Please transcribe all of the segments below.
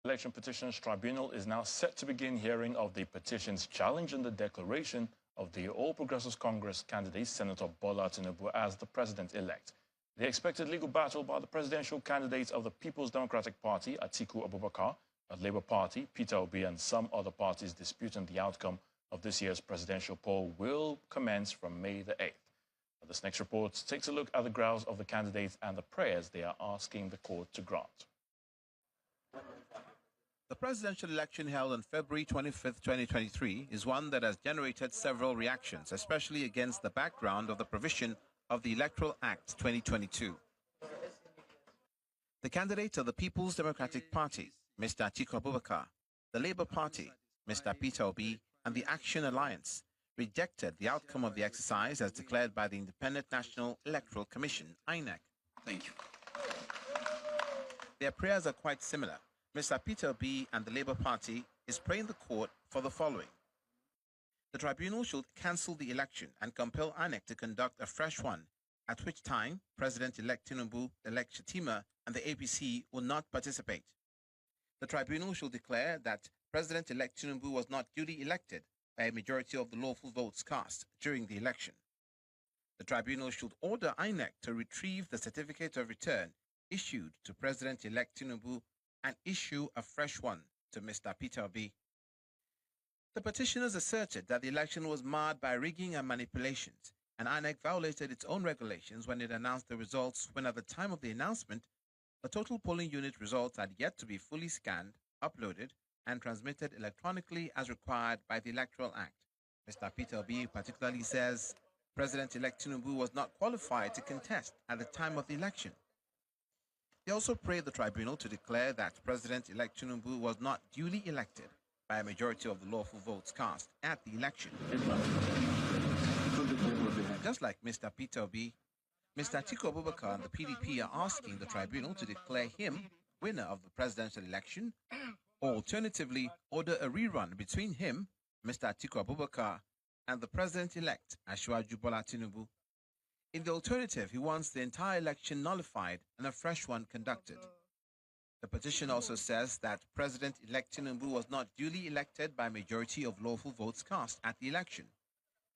Election Petitions Tribunal is now set to begin hearing of the petitions challenging the declaration of the All Progressives Congress candidate, Senator Bola Tinubu, as the president-elect. The expected legal battle by the presidential candidates of the People's Democratic Party, Atiku Abubakar, the Labour Party, Peter Obi, and some other parties disputing the outcome of this year's presidential poll will commence from May the 8th. This next report takes a look at the grounds of the candidates and the prayers they are asking the court to grant. The presidential election held on February 25, 2023 is one that has generated several reactions, especially against the background of the provision of the Electoral Act 2022. The candidates of the People's Democratic Party, Mr. Atiku Abubakar, the Labour Party, Mr. Peter Obi, and the Action Alliance rejected the outcome of the exercise as declared by the Independent National Electoral Commission, INEC. Thank you. Their prayers are quite similar. Mr. Peter Obi and the Labour Party is praying the court for the following. The tribunal should cancel the election and compel INEC to conduct a fresh one, at which time President-elect Tinubu, elect Shatima, and the APC will not participate. The tribunal should declare that President-elect Tinubu was not duly elected by a majority of the lawful votes cast during the election. The tribunal should order INEC to retrieve the certificate of return issued to President-elect Tinubu and issue a fresh one to Mr. Peter Obi. The petitioners asserted that the election was marred by rigging and manipulations, and INEC violated its own regulations when it announced the results when at the time of the announcement, the total polling unit results had yet to be fully scanned, uploaded, and transmitted electronically as required by the Electoral Act. Mr. Peter Obi particularly says President-elect Tinubu was not qualified to contest at the time of the election. They also prayed the tribunal to declare that President-elect Tinubu was not duly elected by a majority of the lawful votes cast at the election. Just like Mr. Peter Obi, Mr. Atiku Abubakar and the PDP are asking the tribunal to declare him winner of the presidential election, or alternatively order a rerun between him, Mr. Atiku Abubakar, and the president-elect, Asiwaju Bola Tinubu. In the alternative, he wants the entire election nullified and a fresh one conducted. The petition also says that President-elect Tinubu was not duly elected by a majority of lawful votes cast at the election,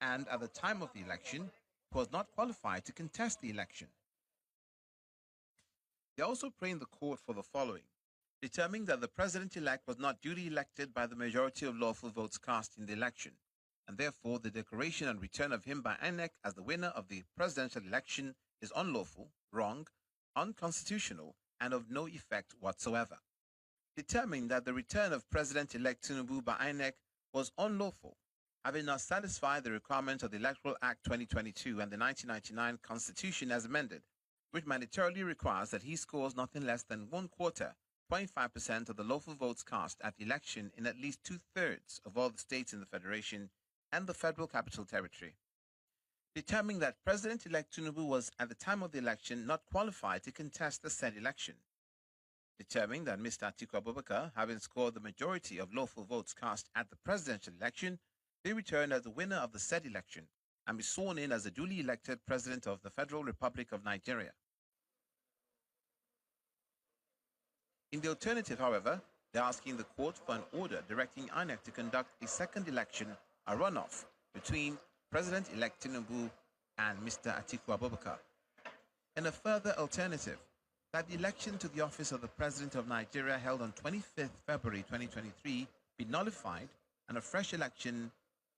and at the time of the election, he was not qualified to contest the election. They also pray in the court for the following. Determining that the president-elect was not duly elected by the majority of lawful votes cast in the election, and therefore the declaration and return of him by INEC as the winner of the presidential election is unlawful, wrong, unconstitutional, and of no effect whatsoever. Determining that the return of President-elect Tinubu by INEC was unlawful, having not satisfied the requirements of the Electoral Act 2022 and the 1999 Constitution as amended, which mandatorily requires that he scores nothing less than 1/4, 25% of the lawful votes cast at the election in at least 2/3 of all the states in the Federation and the Federal Capital Territory. Determining that President-elect Tinubu was, at the time of the election, not qualified to contest the said election. Determining that Mr. Atiku Abubakar, having scored the majority of lawful votes cast at the presidential election, be returned as the winner of the said election and be sworn in as the duly elected President of the Federal Republic of Nigeria. In the alternative, however, they're asking the court for an order directing INEC to conduct a second election, a runoff, between President-elect Tinubu and Mr. Atiku Abubakar. And a further alternative, that the election to the office of the President of Nigeria held on 25th February 2023 be nullified and a fresh election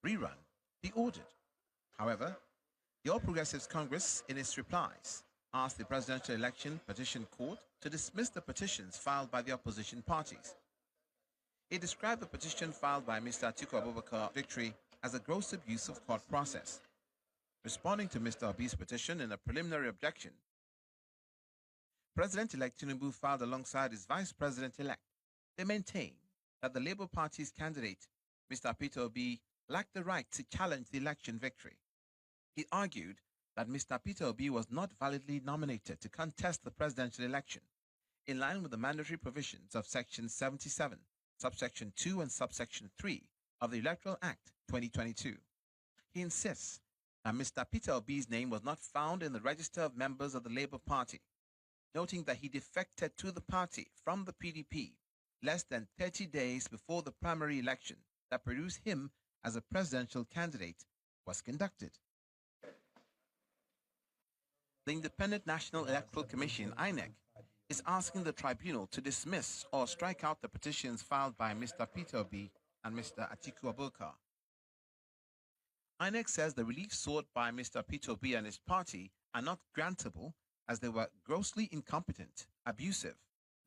rerun be ordered. However, the All Progressives Congress, in its replies, asked the presidential election petition court to dismiss the petitions filed by the opposition parties. It described the petition filed by Mr. Atiku Abubakar victory as a gross abuse of court process. Responding to Mr. Obi's petition in a preliminary objection, President-elect Tinubu filed alongside his Vice President-elect. They maintain that the Labour Party's candidate, Mr. Peter Obi, lacked the right to challenge the election victory. He argued that Mr. Peter Obi was not validly nominated to contest the presidential election, in line with the mandatory provisions of Section 77, Subsection 2 and Subsection 3 of the Electoral Act 2022. He insists that Mr. Peter Obi's name was not found in the register of members of the Labour Party, noting that he defected to the party from the PDP less than 30 days before the primary election that produced him as a presidential candidate was conducted. The Independent National Electoral Commission, INEC, is asking the tribunal to dismiss or strike out the petitions filed by Mr. Peter Obi and Mr. Atiku Abubakar. INEC says the relief sought by Mr. Peter Obi and his party are not grantable as they were grossly incompetent, abusive,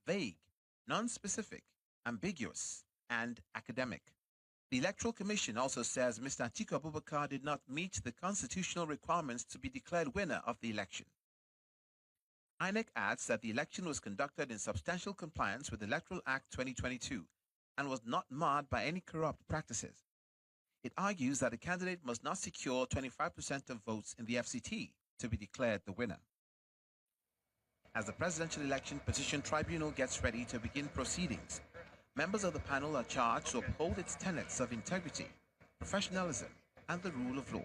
vague, non-specific, ambiguous, and academic. The Electoral Commission also says Mr. Atiku Abubakar did not meet the constitutional requirements to be declared winner of the election. INEC adds that the election was conducted in substantial compliance with Electoral Act 2022 and was not marred by any corrupt practices. It argues that a candidate must not secure 25% of votes in the FCT to be declared the winner. As the Presidential Election Petition Tribunal gets ready to begin proceedings, members of the panel are charged to uphold its tenets of integrity, professionalism, and the rule of law.